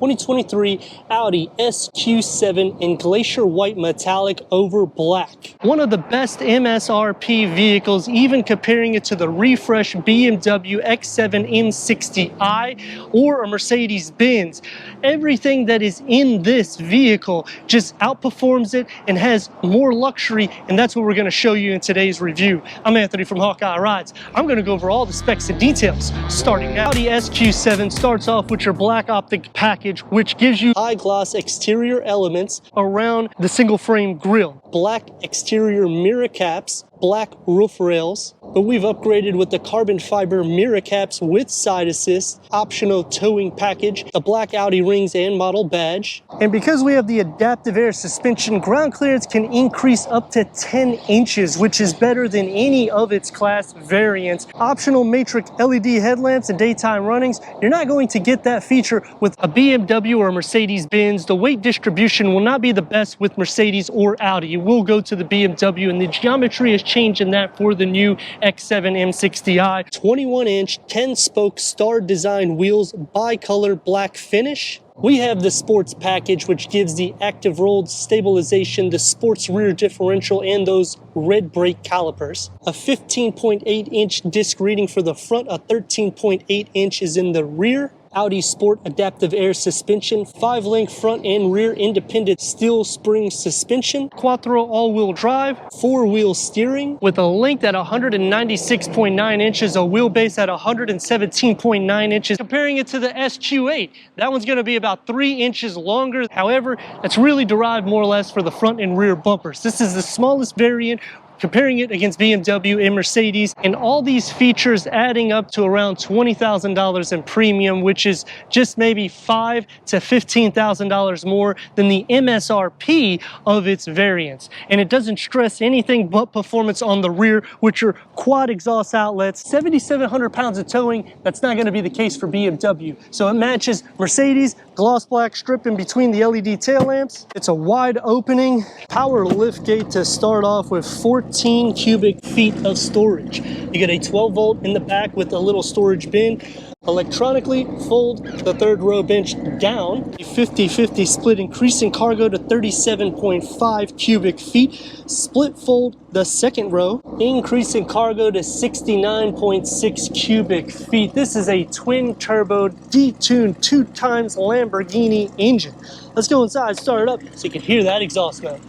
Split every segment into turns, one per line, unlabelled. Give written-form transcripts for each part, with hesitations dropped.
2023 Audi SQ7 in glacier white metallic over black. One of the best MSRP vehicles, even comparing it to the refresh BMW X7 M60i or a Mercedes-Benz. Everything that is in this vehicle just outperforms it and has more luxury, and that's what we're going to show you in today's review. I'm Anthony from Hawkeye Rides. I'm going to go over all the specs and details starting now. Audi SQ7 starts off with your black optic package, which gives you high gloss exterior elements around the single frame grille, black exterior mirror caps, black roof rails, but we've upgraded with the carbon fiber mirror caps with side assist, optional towing package, the black Audi rings and model badge. And because we have the adaptive air suspension, ground clearance can increase up to 10 inches, which is better than any of its class variants. Optional matrix LED headlamps and daytime runnings. You're not going to get that feature with a BMW or a Mercedes-Benz. The weight distribution will not be the best with Mercedes or Audi. It will go to the BMW, and the geometry is changing that for the new X7 M60i. 21-inch, 10-spoke star design wheels, bicolor black finish. We have the sports package, which gives the active roll stabilization, the sports rear differential, and those red brake calipers. A 15.8-inch disc reading for the front, a 13.8 inches in the rear. Audi Sport adaptive air suspension, 5-link front and rear independent steel spring suspension, Quattro all-wheel drive, 4-wheel steering with a length at 196.9 inches, a wheelbase at 117.9 inches. Comparing it to the SQ8, that one's going to be about 3 inches longer. However, that's really derived more or less for the front and rear bumpers. This is the smallest variant, comparing it against BMW and Mercedes, and all these features adding up to around $20,000 in premium, which is just maybe $5,000 to $15,000 more than the MSRP of its variants. And it doesn't stress anything but performance on the rear, which are quad exhaust outlets, 7,700 pounds of towing. That's not going to be the case for BMW. So it matches Mercedes, gloss black strip in between the LED tail lamps. It's a wide opening power lift gate to start off with 14 cubic feet of storage. You get a 12 volt in the back with a little storage bin. Electronically fold the third row bench down. A 50-50 split, increasing cargo to 37.5 cubic feet. Split fold the second row, increasing cargo to 69.6 cubic feet. This is a twin turbo detuned 2x Lamborghini engine. Let's go inside, start it up so you can hear that exhaust note.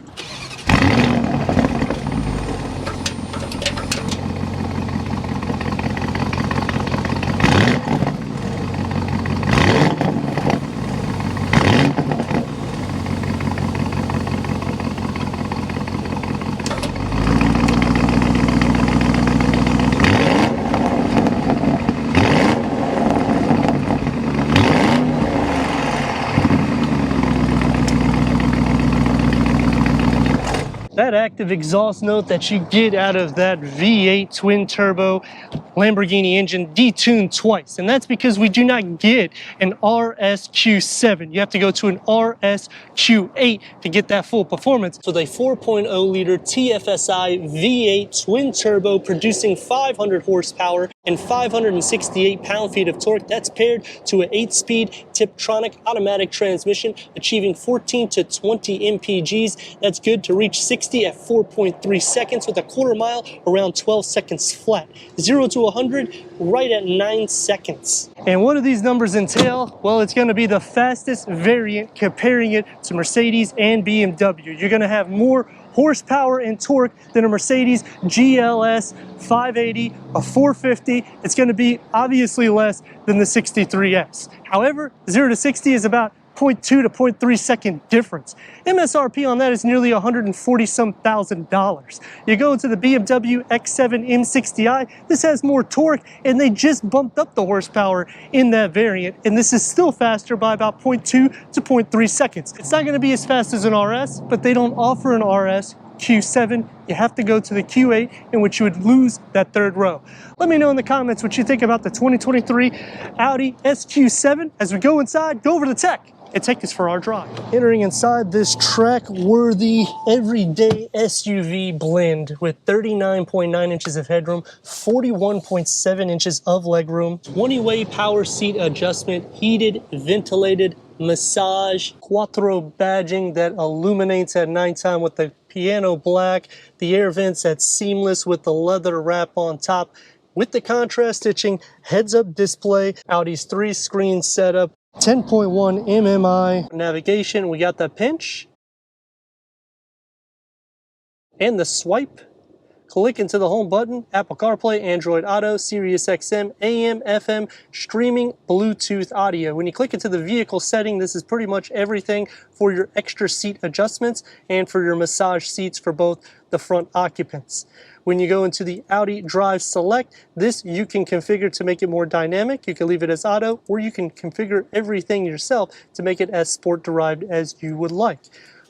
That active exhaust note that you get out of that V8 twin turbo Lamborghini engine detuned twice, and that's because we do not get an RSQ7. You have to go to an RSQ8 to get that full performance. So the 4.0 liter TFSI V8 twin turbo producing 500 horsepower and 568 pound-feet of torque. That's paired to an 8-speed Tiptronic automatic transmission, achieving 14 to 20 mpgs. That's good to reach 60 at 4.3 seconds with a quarter mile around 12 seconds flat. 0 to 100 right at 9 seconds. And what do these numbers entail? Well, it's going to be the fastest variant comparing it to Mercedes and BMW. You're going to have more horsepower and torque than a Mercedes GLS 580, a 450. It's going to be obviously less than the 63S. However, 0 to 60 is about 0.2 to 0.3 second difference. MSRP on that is nearly $140-some thousand. You go into the BMW X7 M60i, this has more torque, and they just bumped up the horsepower in that variant, and this is still faster by about 0.2 to 0.3 seconds. It's not going to be as fast as an RS, but they don't offer an RS Q7. You have to go to the Q8, in which you would lose that third row. Let me know in the comments what you think about the 2023 Audi SQ7. As we go inside, go over to the tech and take us for our drive. Entering inside this track-worthy, everyday SUV blend with 39.9 inches of headroom, 41.7 inches of legroom, 20-way power seat adjustment, heated, ventilated, massage quattro badging that illuminates at nighttime with the piano black, the air vents that's seamless with the leather wrap on top, with the contrast stitching, heads-up display, Audi's 3-screen setup, 10.1 MMI navigation. We got the pinch and the swipe. Click into the home button, Apple CarPlay, Android Auto, Sirius XM, AM, FM, streaming, Bluetooth audio. When you click into the vehicle setting, this is pretty much everything for your extra seat adjustments and for your massage seats for both the front occupants. When you go into the Audi Drive Select, this you can configure to make it more dynamic. You can leave it as auto, or you can configure everything yourself to make it as sport derived as you would like.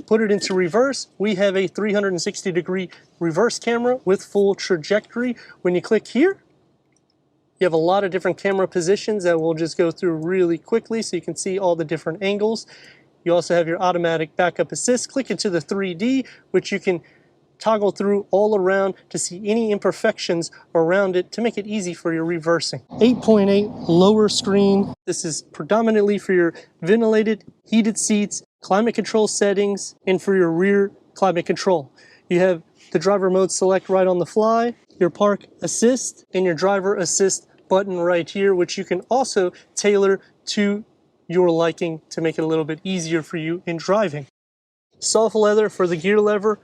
Put it into reverse. We have a 360-degree reverse camera with full trajectory. When you click here, you have a lot of different camera positions that we'll just go through really quickly so you can see all the different angles. You also have your automatic backup assist. Click into the 3D, which you can toggle through all around to see any imperfections around it to make it easy for your reversing. 8.8 lower screen. This is predominantly for your ventilated, heated seats, climate control settings, and for your rear climate control. You have the driver mode select right on the fly, your park assist, and your driver assist button right here, which you can also tailor to your liking to make it a little bit easier for you in driving. Soft leather for the gear lever,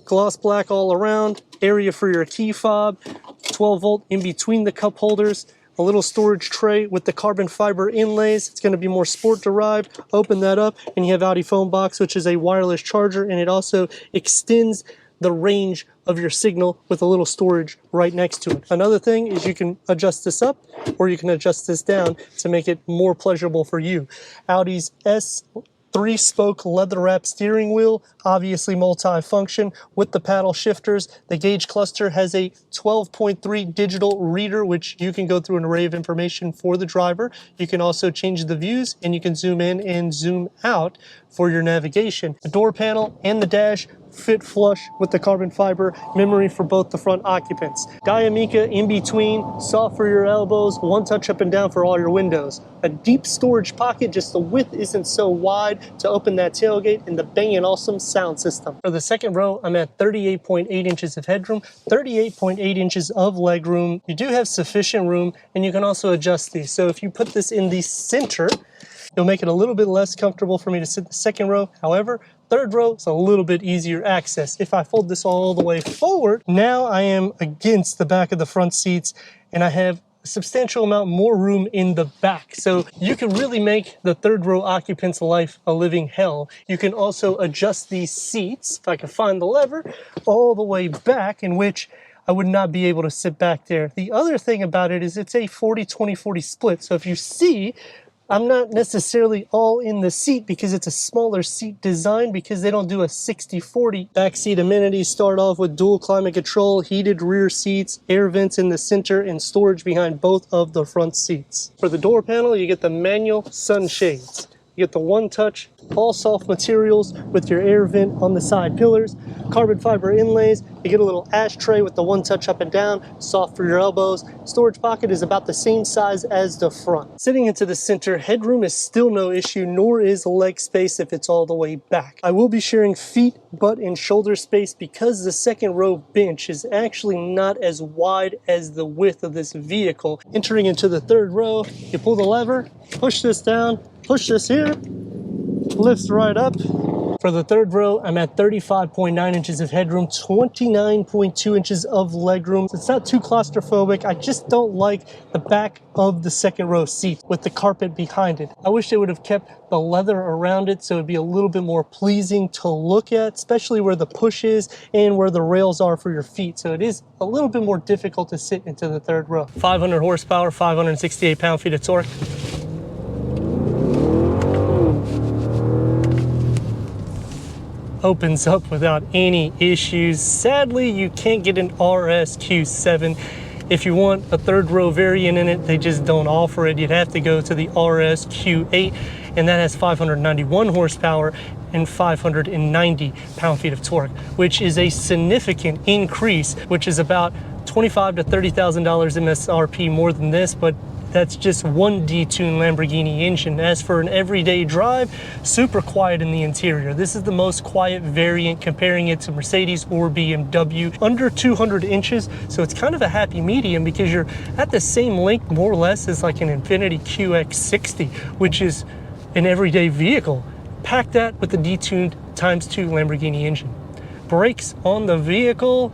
gloss black all around, area for your key fob, 12 volt in between the cup holders, a little storage tray with the carbon fiber inlays. It's going to be more sport derived. Open that up and you have Audi phone box, which is a wireless charger, and it also extends the range of your signal with a little storage right next to it. Another thing is you can adjust this up or you can adjust this down to make it more pleasurable for you. Audi's S3-spoke leather wrap steering wheel, obviously multi-function with the paddle shifters. The gauge cluster has a 12.3 digital reader, which you can go through an array of information for the driver. You can also change the views and you can zoom in and zoom out for your navigation. The door panel and the dash fit flush with the carbon fiber memory for both the front occupants. Diamica in between, soft for your elbows, one touch up and down for all your windows. A deep storage pocket, just the width isn't so wide to open that tailgate, and the Bang & Olufsen sound system. For the second row, I'm at 38.8 inches of headroom, 38.8 inches of legroom. You do have sufficient room, and you can also adjust these. So if you put this in the center, it'll make it a little bit less comfortable for me to sit in the second row. However, third row is a little bit easier access. If I fold this all the way forward, now I am against the back of the front seats and I have a substantial amount more room in the back. So you can really make the third row occupant's life a living hell. You can also adjust these seats, if I can find the lever, all the way back, in which I would not be able to sit back there. The other thing about it is it's a 40-20-40 split. So if you see, I'm not necessarily all in the seat because it's a smaller seat design, because they don't do a 60-40. Backseat amenities start off with dual climate control, heated rear seats, air vents in the center, and storage behind both of the front seats. For the door panel, you get the manual sunshades. You get the one-touch, all soft materials with your air vent on the side pillars, carbon fiber inlays. You get a little ashtray with the one-touch up and down, soft for your elbows. Storage pocket is about the same size as the front. Sitting into the center, headroom is still no issue, nor is leg space if it's all the way back. I will be sharing feet, butt, and shoulder space because the second row bench is actually not as wide as the width of this vehicle. Entering into the third row, you pull the lever, push this down, push this here, lifts right up. For the third row, I'm at 35.9 inches of headroom, 29.2 inches of legroom. It's not too claustrophobic. I just don't like the back of the second row seat with the carpet behind it. I wish they would have kept the leather around it so it'd be a little bit more pleasing to look at, especially where the push is and where the rails are for your feet. So it is a little bit more difficult to sit into the third row. 500 horsepower, 568 pound-feet of torque. Opens up without any issues. Sadly, you can't get an RSQ7. If you want a third row variant in it, they just don't offer it. You'd have to go to the RSQ8, and that has 591 horsepower and 590 pound-feet of torque, which is a significant increase, which is about $25,000 to $30,000 MSRP more than this, but that's just one detuned Lamborghini engine. As for an everyday drive, super quiet in the interior. This is the most quiet variant comparing it to Mercedes or BMW. Under 200 inches, so it's kind of a happy medium because you're at the same length more or less as like an Infiniti QX60, which is an everyday vehicle. Pack that with the detuned ×2 Lamborghini engine. Brakes on the vehicle,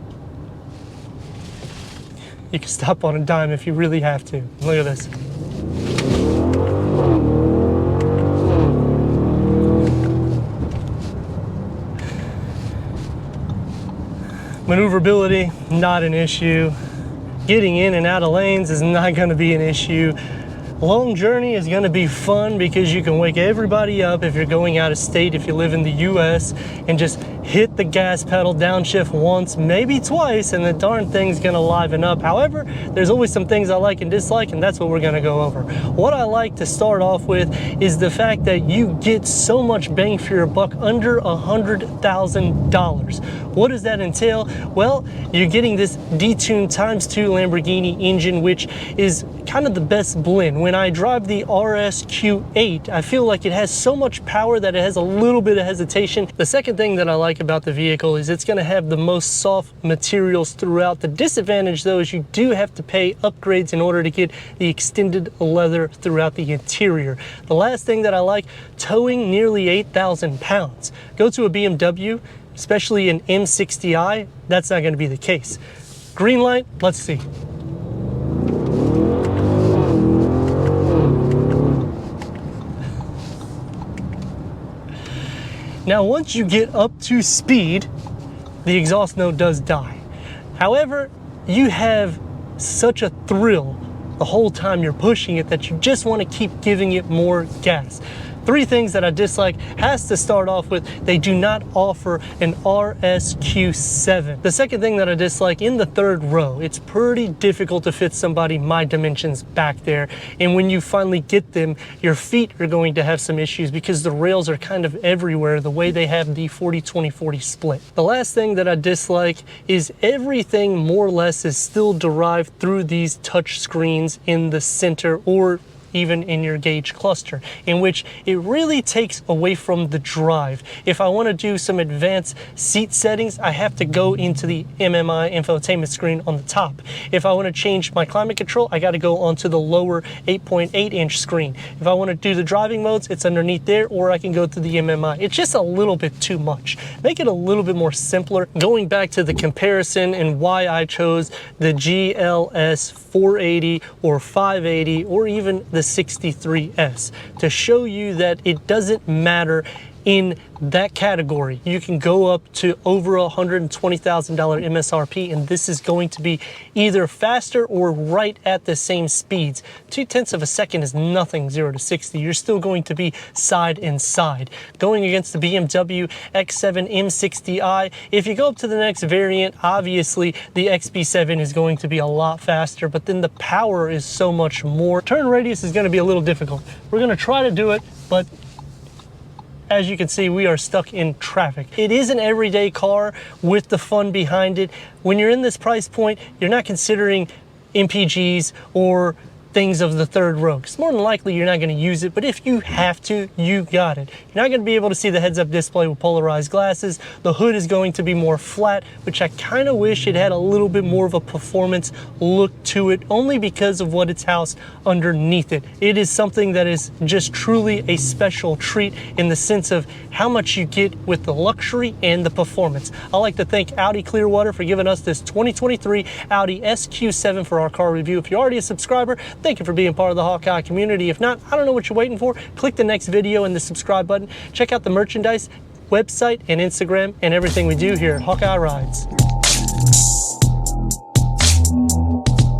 you can stop on a dime if you really have to. Look at this. Maneuverability, not an issue. Getting in and out of lanes is not going to be an issue. Long journey is going to be fun because you can wake everybody up if you're going out of state, if you live in the US, and just hit the gas pedal downshift once, maybe twice, and the darn thing's going to liven up. However, there's always some things I like and dislike, and that's what we're going to go over. What I like to start off with is the fact that you get so much bang for your buck under $100,000. What does that entail? Well, you're getting this detuned ×2 Lamborghini engine, which is kind of the best blend. When I drive the RSQ8, I feel like it has so much power that it has a little bit of hesitation. The second thing that I like about the vehicle is it's going to have the most soft materials throughout. The disadvantage though is you do have to pay upgrades in order to get the extended leather throughout the interior. The last thing that I like, towing nearly 8,000 pounds. Go to a BMW, especially an M60i, that's not going to be the case. Green light, let's see. Now, once you get up to speed, the exhaust note does die. However, you have such a thrill the whole time you're pushing it that you just want to keep giving it more gas. Three things that I dislike has to start off with, they do not offer an RSQ7. The second thing that I dislike, in the third row, it's pretty difficult to fit somebody my dimensions back there. And when you finally get them, your feet are going to have some issues because the rails are kind of everywhere the way they have the 40-20-40 split. The last thing that I dislike is everything more or less is still derived through these touch screens in the center or even in your gauge cluster, in which it really takes away from the drive. If I want to do some advanced seat settings, I have to go into the MMI infotainment screen on the top. If I want to change my climate control, I got to go onto the lower 8.8-inch screen. If I want to do the driving modes, it's underneath there, or I can go to the MMI. It's just a little bit too much. Make it a little bit more simpler. Going back to the comparison and why I chose the GLS 480 or 580 or even the 63S, to show you that it doesn't matter in that category. You can go up to over $120,000 MSRP, and this is going to be either faster or right at the same speeds. 0.2 of a second is nothing 0 to 60. You're still going to be side and side. Going against the BMW X7 M60i, if you go up to the next variant, obviously the XB7 is going to be a lot faster, but then the power is so much more. Turn radius is going to be a little difficult. We're going to try to do it, but as you can see, we are stuck in traffic. It is an everyday car with the fun behind it. When you're in this price point, you're not considering MPGs or things of the third row, because more than likely you're not going to use it, but if you have to, you got it. You're not going to be able to see the heads-up display with polarized glasses. The hood is going to be more flat, which I kind of wish it had a little bit more of a performance look to it, only because of what it's housed underneath it. It is something that is just truly a special treat in the sense of how much you get with the luxury and the performance. I'd like to thank Audi Clearwater for giving us this 2023 Audi SQ7 for our car review. If you're already a subscriber, thank you for being part of the Hawkeye community. If not, I don't know what you're waiting for. Click the next video and the subscribe button. Check out the merchandise, website, and Instagram, and everything we do here at Hawkeye Rides.